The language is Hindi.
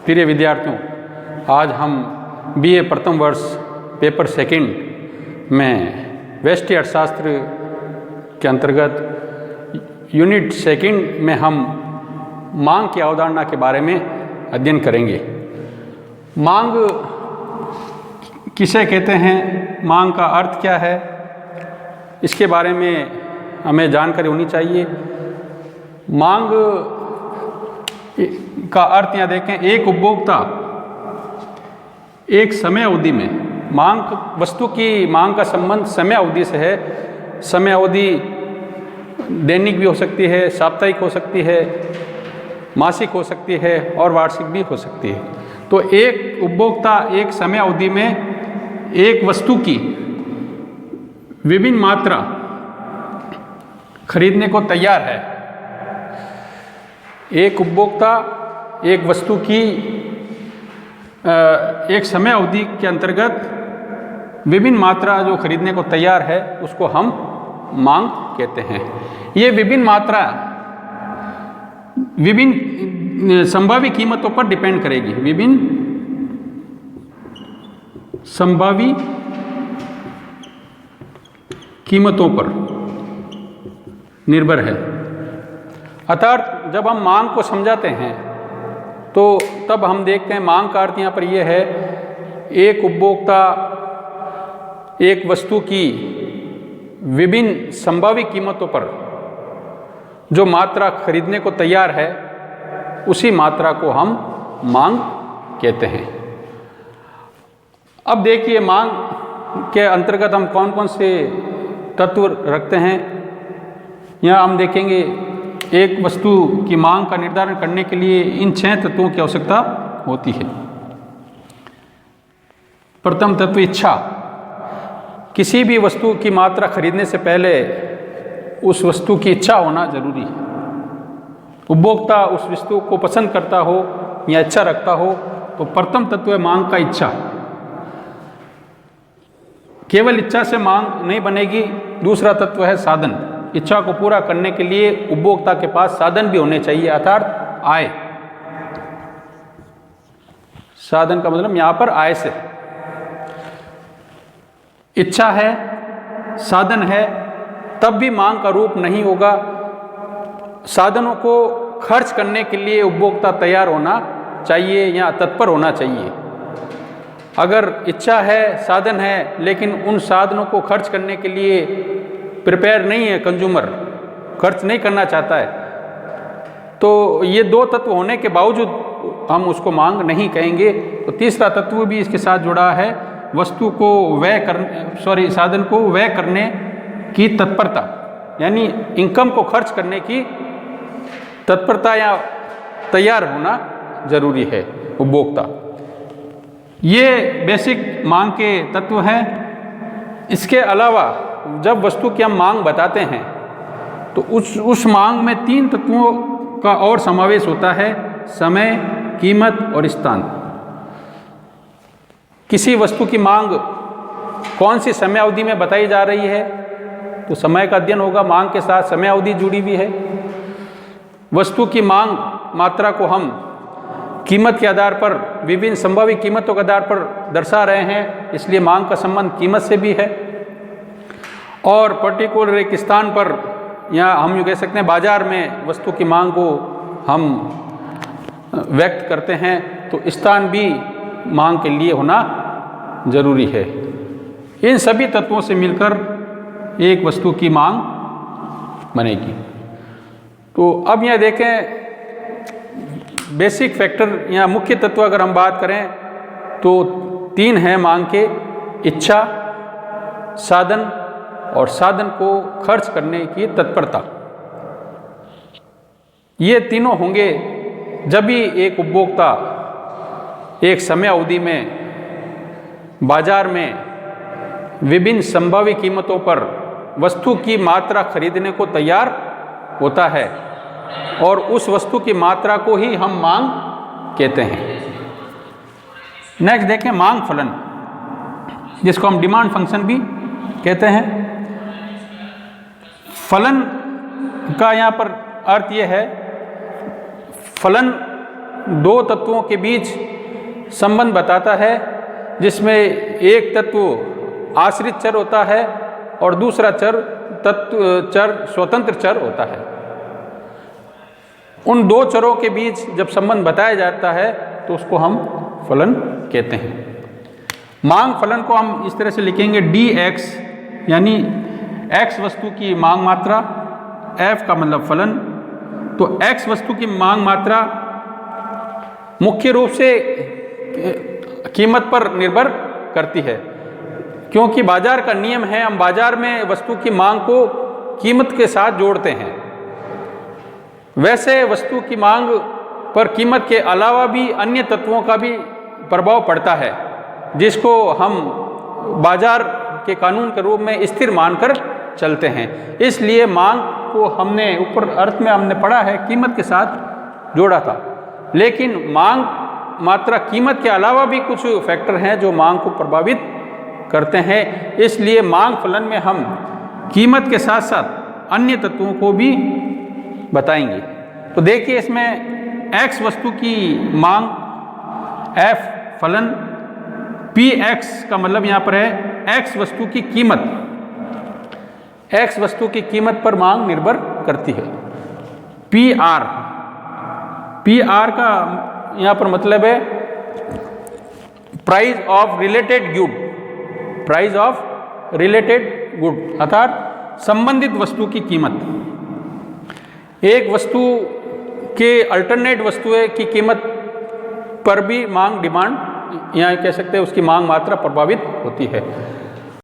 प्रिय विद्यार्थियों, आज हम बीए प्रथम वर्ष पेपर सेकंड में व्यष्टि अर्थशास्त्र के अंतर्गत यूनिट सेकंड में हम मांग की अवधारणा के बारे में अध्ययन करेंगे। मांग किसे कहते हैं, मांग का अर्थ क्या है, इसके बारे में हमें जानकारी होनी चाहिए। मांग का अर्थ यहाँ देखें, एक उपभोक्ता एक समय अवधि में, मांग वस्तु की मांग का संबंध समय अवधि से है। समय अवधि दैनिक भी हो सकती है, साप्ताहिक हो सकती है, मासिक हो सकती है और वार्षिक भी हो सकती है। तो एक उपभोक्ता एक समय अवधि में एक वस्तु की विभिन्न मात्रा खरीदने को तैयार है। एक उपभोक्ता एक वस्तु की एक समय अवधि के अंतर्गत विभिन्न मात्रा जो खरीदने को तैयार है, उसको हम मांग कहते हैं। ये विभिन्न मात्रा विभिन्न संभावी कीमतों पर डिपेंड करेगी, विभिन्न संभावी कीमतों पर निर्भर है। अर्थात जब हम मांग को समझाते हैं तो तब हम देखते हैं मांग का अर्थ यहाँ पर यह है, एक उपभोक्ता एक वस्तु की विभिन्न संभावी कीमतों पर जो मात्रा खरीदने को तैयार है, उसी मात्रा को हम मांग कहते हैं। अब देखिए, मांग के अंतर्गत हम कौन कौन से तत्व रखते हैं। यहाँ हम देखेंगे, एक वस्तु की मांग का निर्धारण करने के लिए इन 6 तत्वों की आवश्यकता होती है। प्रथम तत्व इच्छा। किसी भी वस्तु की मात्रा खरीदने से पहले उस वस्तु की इच्छा होना जरूरी है। उपभोक्ता उस वस्तु को पसंद करता हो या इच्छा रखता हो, तो प्रथम तत्व है मांग का इच्छा। केवल इच्छा से मांग नहीं बनेगी। दूसरा तत्व है साधन। इच्छा को पूरा करने के लिए उपभोक्ता के पास साधन भी होने चाहिए, अर्थात आय। साधन का मतलब यहां पर आय से, इच्छा है, साधन है, तब भी मांग का रूप नहीं होगा। साधनों को खर्च करने के लिए उपभोक्ता तैयार होना चाहिए या तत्पर होना चाहिए। अगर इच्छा है, साधन है, लेकिन उन साधनों को खर्च करने के लिए प्रिपेयर नहीं है, कंज्यूमर खर्च नहीं करना चाहता है, तो ये 2 तत्व होने के बावजूद हम उसको मांग नहीं कहेंगे। तो तीसरा तत्व भी इसके साथ जुड़ा है, वस्तु को साधन को व्यय करने की तत्परता, यानी इनकम को खर्च करने की तत्परता या तैयार होना जरूरी है उपभोक्ता। ये बेसिक मांग के तत्व हैं। इसके अलावा जब वस्तु की हम मांग बताते हैं तो उस मांग में 3 तत्वों का और समावेश होता है, समय, कीमत और स्थान। किसी वस्तु की मांग कौन सी समय अवधि में बताई जा रही है, तो समय का अध्ययन होगा। मांग के साथ समय अवधि जुड़ी हुई है। वस्तु की मांग मात्रा को हम कीमत के आधार पर, विभिन्न संभावित कीमतों के आधार पर दर्शा रहे हैं, इसलिए मांग का संबंध कीमत से भी है। और पर्टिकुलर एक स्थान पर, या हम यूँ कह सकते हैं बाजार में वस्तु की मांग को हम व्यक्त करते हैं, तो स्थान भी मांग के लिए होना जरूरी है। इन सभी तत्वों से मिलकर एक वस्तु की मांग बनेगी। तो अब यह देखें, बेसिक फैक्टर या मुख्य तत्व अगर हम बात करें तो 3 हैं मांग के, इच्छा, साधन और साधन को खर्च करने की तत्परता। ये तीनों होंगे जब भी एक उपभोक्ता एक समय अवधि में बाजार में विभिन्न संभावित कीमतों पर वस्तु की मात्रा खरीदने को तैयार होता है, और उस वस्तु की मात्रा को ही हम मांग कहते हैं। नेक्स्ट देखें, मांग फलन, जिसको हम डिमांड फंक्शन भी कहते हैं। फलन का यहाँ पर अर्थ यह है, फलन दो तत्वों के बीच संबंध बताता है, जिसमें एक तत्व आश्रित चर होता है और दूसरा चर स्वतंत्र चर होता है। उन दो चरों के बीच जब संबंध बताया जाता है तो उसको हम फलन कहते हैं। मांग फलन को हम इस तरह से लिखेंगे dx, यानी x वस्तु की मांग मात्रा, f का मतलब फलन। तो x वस्तु की मांग मात्रा मुख्य रूप से कीमत पर निर्भर करती है, क्योंकि बाजार का नियम है, हम बाजार में वस्तु की मांग को कीमत के साथ जोड़ते हैं। वैसे वस्तु की मांग पर कीमत के अलावा भी अन्य तत्वों का भी प्रभाव पड़ता है, जिसको हम बाजार के कानून के रूप में स्थिर मानकर चलते हैं। इसलिए मांग को हमने ऊपर अर्थ में हमने पढ़ा है कीमत के साथ जोड़ा था, लेकिन मांग मात्रा कीमत के अलावा भी कुछ फैक्टर हैं जो मांग को प्रभावित करते हैं। इसलिए मांग फलन में हम कीमत के साथ साथ अन्य तत्वों को भी बताएंगे। तो देखिए, इसमें x वस्तु की मांग, f फलन, px का मतलब यहाँ पर है x वस्तु की कीमत, x वस्तु की कीमत पर मांग निर्भर करती है। pr का यहाँ पर मतलब है price of related good, price of related good अर्थात संबंधित वस्तु की कीमत। एक वस्तु के अल्टरनेट वस्तुएं की कीमत पर भी मांग, डिमांड, यहाँ कह सकते हैं उसकी मांग मात्रा प्रभावित होती है।